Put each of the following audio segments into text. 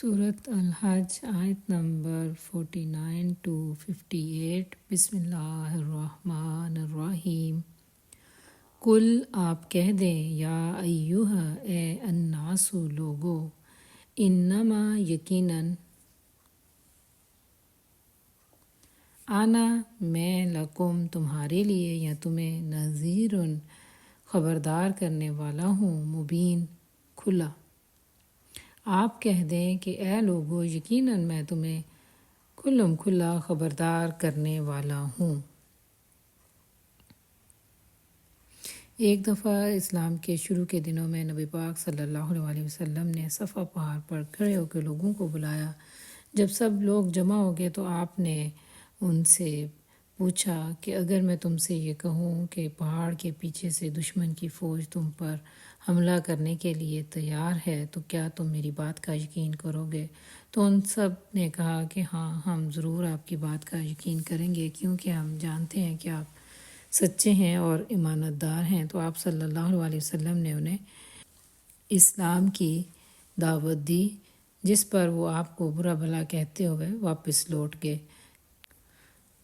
صورت الحج آیت نمبر 49 to 58۔ بسم اللہ الرحمن الرحیم۔ کل آپ کہہ دیں، یا ایہا اے الناس لوگو، انما یقیناً آنا میں لکم تمہارے لیے یا تمہیں نذیر خبردار کرنے والا ہوں، مبین کھلا۔ آپ کہہ دیں کہ اے لوگو، یقیناً میں تمہیں کھلم کھلا خبردار کرنے والا ہوں۔ ایک دفعہ اسلام کے شروع کے دنوں میں نبی پاک صلی اللہ علیہ وسلم نے صفا پہاڑ پر کھڑے ہو کے لوگوں کو بلایا۔ جب سب لوگ جمع ہو گئے تو آپ نے ان سے پوچھا کہ اگر میں تم سے یہ کہوں کہ پہاڑ کے پیچھے سے دشمن کی فوج تم پر حملہ کرنے کے لیے تیار ہے تو کیا تم میری بات کا یقین کرو گے؟ تو ان سب نے کہا کہ ہاں، ہم ضرور آپ کی بات کا یقین کریں گے، کیونکہ ہم جانتے ہیں کہ آپ سچے ہیں اور امانت دار ہیں۔ تو آپ صلی اللہ علیہ وسلم نے انہیں اسلام کی دعوت دی، جس پر وہ آپ کو برا بھلا کہتے ہوئے واپس لوٹ گئے۔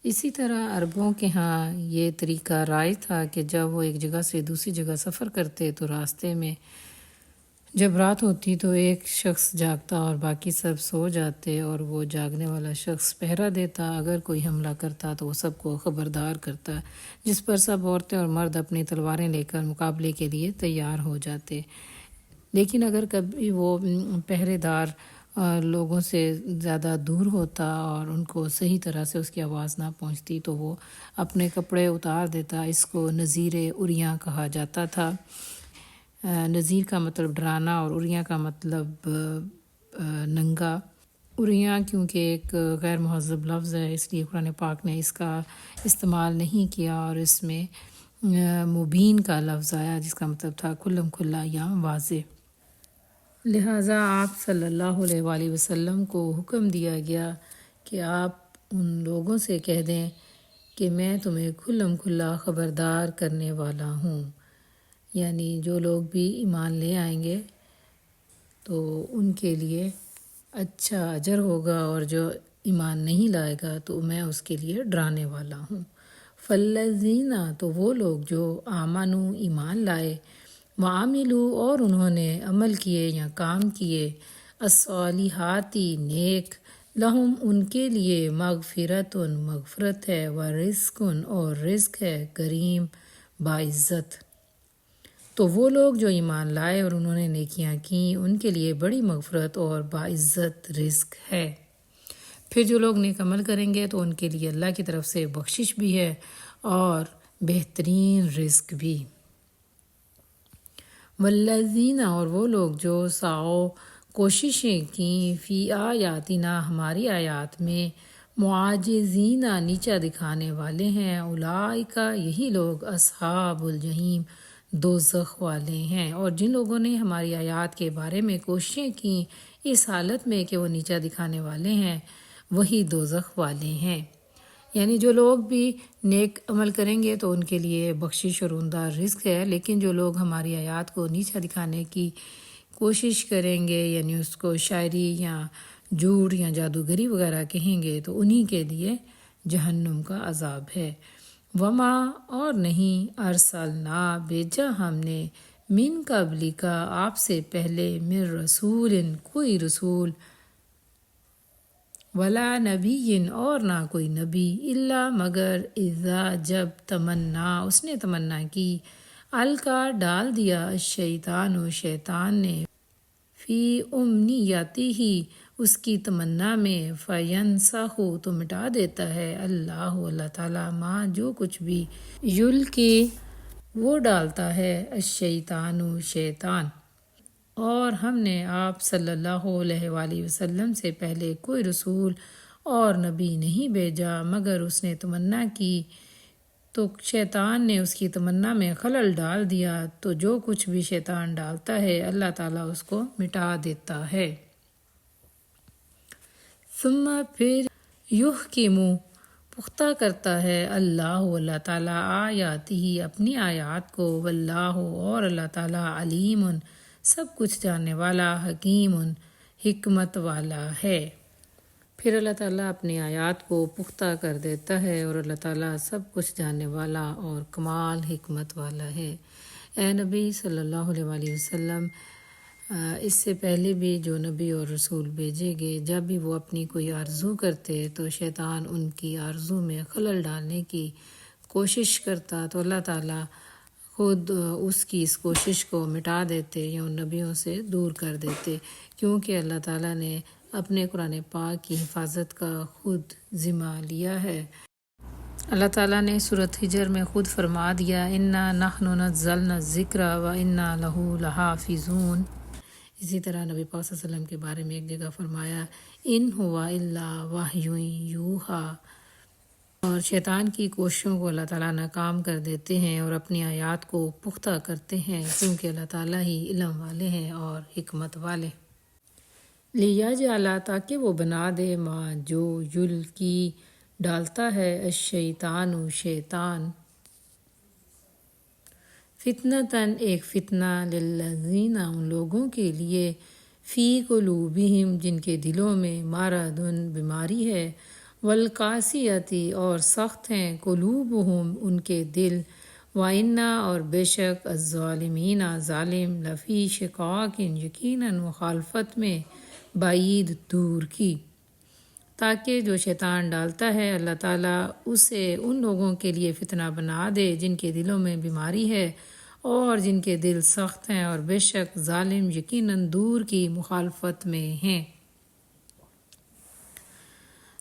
اسی طرح عربوں کے ہاں یہ طریقہ رائج تھا کہ جب وہ ایک جگہ سے دوسری جگہ سفر کرتے تو راستے میں جب رات ہوتی تو ایک شخص جاگتا اور باقی سب سو جاتے، اور وہ جاگنے والا شخص پہرا دیتا۔ اگر کوئی حملہ کرتا تو وہ سب کو خبردار کرتا، جس پر سب عورتیں اور مرد اپنی تلواریں لے کر مقابلے کے لیے تیار ہو جاتے۔ لیکن اگر کبھی وہ پہرے دار لوگوں سے زیادہ دور ہوتا اور ان کو صحیح طرح سے اس کی آواز نہ پہنچتی تو وہ اپنے کپڑے اتار دیتا۔ اس کو نذیر اریاں کہا جاتا تھا۔ نذیر کا مطلب ڈرانا اور اریاں کا مطلب ننگا۔ اریاں کیونکہ ایک غیر مہذب لفظ ہے، اس لیے قرآن پاک نے اس کا استعمال نہیں کیا، اور اس میں مبین کا لفظ آیا جس کا مطلب تھا کھلم کھلا یا واضح۔ لہٰذا آپ صلی اللہ علیہ وآلہ وسلم کو حکم دیا گیا کہ آپ ان لوگوں سے کہہ دیں کہ میں تمہیں کھلم کھلا خبردار کرنے والا ہوں، یعنی جو لوگ بھی ایمان لے آئیں گے تو ان کے لیے اچھا اجر ہوگا، اور جو ایمان نہیں لائے گا تو میں اس کے لیے ڈرانے والا ہوں۔ فالذین، تو وہ لوگ جو آمنوا ایمان لائے، وعملوا اور انہوں نے عمل کیے یا کام کیے، الصالحات نیک، لہم ان کے لیے مغفرت مغفرت ہے، ورزق اور رزق ہے، کریم باعزت۔ تو وہ لوگ جو ایمان لائے اور انہوں نے نیکیاں کیں، ان کے لیے بڑی مغفرت اور باعزت رزق ہے۔ پھر جو لوگ نیک عمل کریں گے تو ان کے لیے اللہ کی طرف سے بخشش بھی ہے اور بہترین رزق بھی۔ والذین، اور وہ لوگ جو سعوا کوششیں کیں، فی آیاتنا ہماری آیات میں، معاجزین نیچا دکھانے والے ہیں، اولئک یہی لوگ اصحاب الجحیم دوزخ والے ہیں۔ اور جن لوگوں نے ہماری آیات کے بارے میں کوششیں کیں اس حالت میں کہ وہ نیچا دکھانے والے ہیں، وہی دوزخ والے ہیں۔ یعنی جو لوگ بھی نیک عمل کریں گے تو ان کے لیے بخشش اور عمدہ رزق ہے، لیکن جو لوگ ہماری آیات کو نیچا دکھانے کی کوشش کریں گے، یعنی اس کو شاعری یا جھوٹ یا جادوگری وغیرہ کہیں گے، تو انہی کے لیے جہنم کا عذاب ہے۔ وما، اور نہیں، ارسلنا بھیجا ہم نے، من قبلک آپ سے پہلے، من رسول کوئی رسول، ولا نبی اور نہ کوئی نبی، الا مگر، اذا جب، تمنا اس نے تمنا کی، القا ڈال دیا، الشیطان شیطان نے، فی امنیتہ اس کی تمنا میں، فینسخ تو مٹا دیتا ہے، اللہ تعالیٰ، ما جو کچھ بھی، یلقی وہ ڈالتا ہے، الشیطان شیطان۔ اور ہم نے آپ صلی اللہ علیہ وآلہ وسلم سے پہلے کوئی رسول اور نبی نہیں بھیجا مگر اس نے تمنا کی تو شیطان نے اس کی تمنا میں خلل ڈال دیا، تو جو کچھ بھی شیطان ڈالتا ہے اللہ تعالیٰ اس کو مٹا دیتا ہے۔ ثم پھر، یحکم پختہ کرتا ہے، اللہ تعالیٰ، آیاتہ اپنی آیات کو، واللہ اور اللہ تعالیٰ، علیم سب کچھ جاننے والا، حکیم حکمت والا ہے۔ پھر اللہ تعالیٰ اپنی آیات کو پختہ کر دیتا ہے اور اللہ تعالیٰ سب کچھ جاننے والا اور کمال حکمت والا ہے۔ اے نبی صلی اللہ علیہ وسلم، اس سے پہلے بھی جو نبی اور رسول بھیجے گئے، جب بھی وہ اپنی کوئی آرزو کرتے تو شیطان ان کی آرزو میں خلل ڈالنے کی کوشش کرتا تو اللہ تعالیٰ خود اس کی اس کوشش کو مٹا دیتے یا ان نبیوں سے دور کر دیتے، کیونکہ اللہ تعالیٰ نے اپنے قرآن پاک کی حفاظت کا خود ذمہ لیا ہے۔ اللہ تعالیٰ نے سورۃ ہجر میں خود فرما دیا، اِنَّا نَحْنُ نَزَّلْنَا الذِّکْرَ وَإِنَّا لَهُ لَحَافِظُونَ۔ اسی طرح نبی پاک صلی اللہ علیہ وسلم کے بارے میں ایک جگہ فرمایا، اِنْ هُوَ إِلَّا وَحْیٌ یُوحَیٰ۔ اور شیطان کی کوششوں کو اللہ تعالیٰ ناکام کر دیتے ہیں اور اپنی آیات کو پختہ کرتے ہیں، کیونکہ اللہ تعالیٰ ہی علم والے ہیں اور حکمت والے۔ لِیَجْعَلَ تاکہ وہ بنا دے ما جو یلقی ڈالتا ہے الشیطان شیطان، فتنتاً ایک فتنہ للذین ان لوگوں کے لیے، فی قلوبہم جن کے دلوں میں مرضٌ بیماری ہے، والقاسیۃ اور سخت ہیں قلوبہم ان کے دل، وَإِنَّ اور بے شک الظالمین ظالم لفی شقاق یقیناً مخالفت میں بعید دور کی۔ تاکہ جو شیطان ڈالتا ہے اللہ تعالیٰ اسے ان لوگوں کے لیے فتنہ بنا دے جن کے دلوں میں بیماری ہے اور جن کے دل سخت ہیں، اور بے شک ظالم یقیناً دور کی مخالفت میں ہیں۔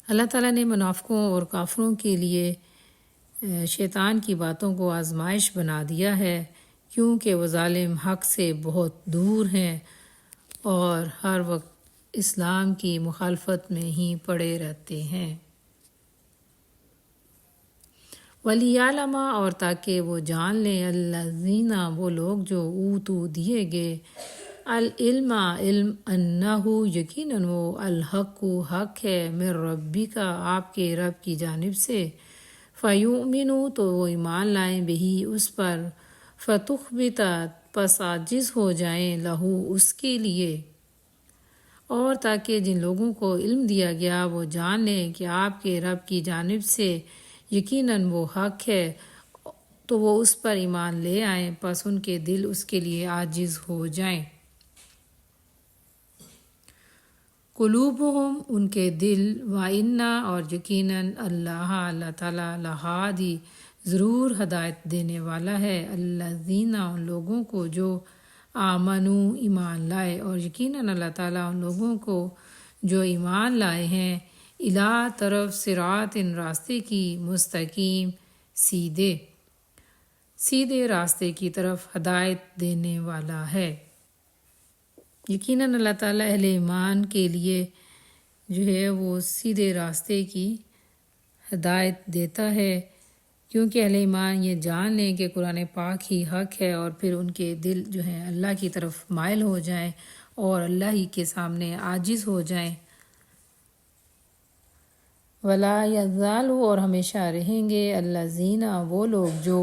اللہ تعالیٰ نے منافقوں اور کافروں کے لیے شیطان کی باتوں کو آزمائش بنا دیا ہے، کیونکہ وہ ظالم حق سے بہت دور ہیں اور ہر وقت اسلام کی مخالفت میں ہی پڑے رہتے ہیں۔ وَلِيَعْلَمَ اور تاکہ وہ جان لیں الذین وہ لوگ جو اوتوا دیے گئے العلم علم انہ یقیناً وہ الحق حق ہے من ربک آپ کے رب کی جانب سے، فیؤمنوا تو وہ ایمان لائیں بہی اس پر، فتخبت پس عاجز ہو جائیں لہو اس کے لیے، اور تاکہ جن لوگوں کو علم دیا گیا وہ جان لیں کہ آپ کے رب کی جانب سے یقیناً وہ حق ہے، تو وہ اس پر ایمان لے آئیں، پس ان کے دل اس کے لیے عاجز ہو جائیں۔ قلوبہم ان کے دل، وَإِنَّ اور یقیناً اللہ تعالیٰ لہادی ضرور ہدایت دینے والا ہے، الذین ان لوگوں کو جو آمنوا ایمان لائے، اور یقیناً اللہ تعالیٰ ان لوگوں کو جو ایمان لائے ہیں، الی طرف صراط راستے کی، مستقیم سیدھے راستے کی طرف ہدایت دینے والا ہے۔ یقیناً اللہ تعالیٰ اہل ایمان کے لیے جو ہے وہ سیدھے راستے کی ہدایت دیتا ہے، کیونکہ اہل ایمان یہ جان لیں کہ قرآن پاک ہی حق ہے، اور پھر ان کے دل جو ہیں اللہ کی طرف مائل ہو جائیں اور اللہ ہی کے سامنے عاجز ہو جائیں۔ وَلَا يَزَالُ اور ہمیشہ رہیں گے الذین وہ لوگ جو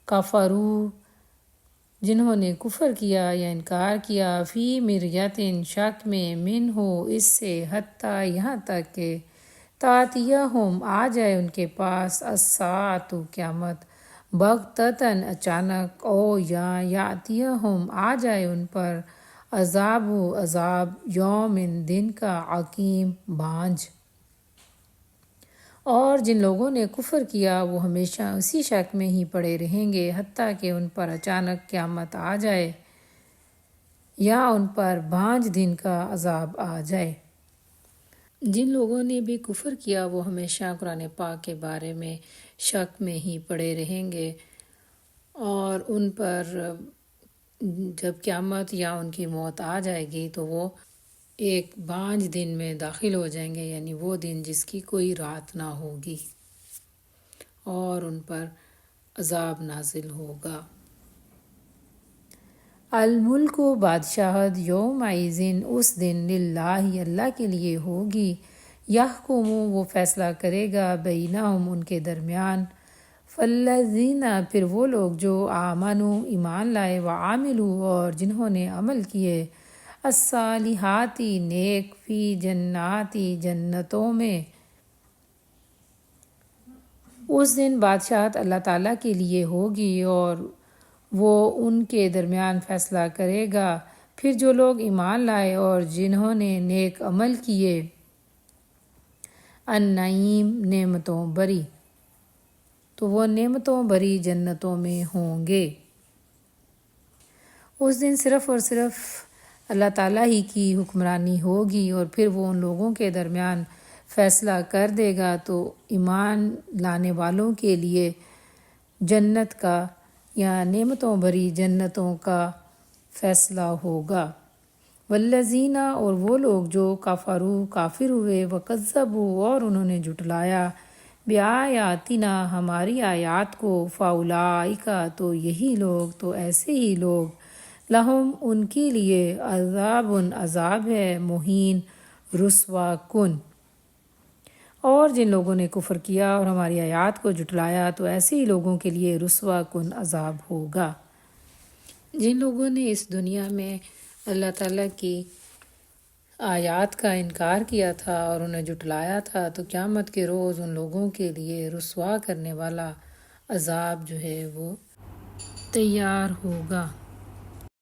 کفروا جنہوں نے کفر کیا یا انکار کیا، فی مریۃ شک میں، منہ اس سے، حتیٰ یہاں تک کہ تأتیہم آ جائے ان کے پاس الساعۃ قیامت، بغتۃ اچانک، او یا یأتیہم آ جائے ان پر عذاب یوم دن کا، عقیم بانجھ۔ اور جن لوگوں نے کفر کیا وہ ہمیشہ اسی شک میں ہی پڑے رہیں گے حتیٰ کہ ان پر اچانک قیامت آ جائے یا ان پر بانجھ دن کا عذاب آ جائے۔ جن لوگوں نے بھی کفر کیا وہ ہمیشہ قرآن پاک کے بارے میں شک میں ہی پڑے رہیں گے، اور ان پر جب قیامت یا ان کی موت آ جائے گی تو وہ ایک بانجھ دن میں داخل ہو جائیں گے، یعنی وہ دن جس کی کوئی رات نہ ہوگی، اور ان پر عذاب نازل ہوگا۔ الملک بادشاہت یومئذ اس دن للہ اللہ کے لیے ہوگی، یحکم وہ فیصلہ کرے گا بینہم ان کے درمیان، فالذین پھر وہ لوگ جو آمنوا ایمان لائے، وعاملوا اور جنہوں نے عمل کیے، الصالحاتی نیک فی جناتی جنتوں میں۔ اس دن بادشاہت اللہ تعالیٰ کے لیے ہوگی اور وہ ان کے درمیان فیصلہ کرے گا۔ پھر جو لوگ ایمان لائے اور جنہوں نے نیک عمل کیے، النعیم نعمتوں بری، تو وہ نعمتوں بری جنتوں میں ہوں گے۔ اس دن صرف اور صرف اللہ تعالیٰ ہی کی حکمرانی ہوگی اور پھر وہ ان لوگوں کے درمیان فیصلہ کر دے گا تو ایمان لانے والوں کے لیے جنت کا یا نعمتوں بھری جنتوں کا فیصلہ ہوگا۔ والذین اور وہ لوگ جو کافر ہوئے، وکذبوا اور انہوں نے جھٹلایا، بآیاتنا ہماری آیات کو، فاولئک تو یہی لوگ، تو ایسے ہی لوگ، لہم ان کے لیے عذاب عذاب ہے، مہین رسوا کن۔ اور جن لوگوں نے کفر کیا اور ہماری آیات کو جھٹلایا تو ایسے ہی لوگوں کے لیے رسوا کن عذاب ہوگا۔ جن لوگوں نے اس دنیا میں اللہ تعالیٰ کی آیات کا انکار کیا تھا اور انہیں جھٹلایا تھا تو قیامت کے روز ان لوگوں کے لیے رسوا کرنے والا عذاب جو ہے وہ تیار ہوگا۔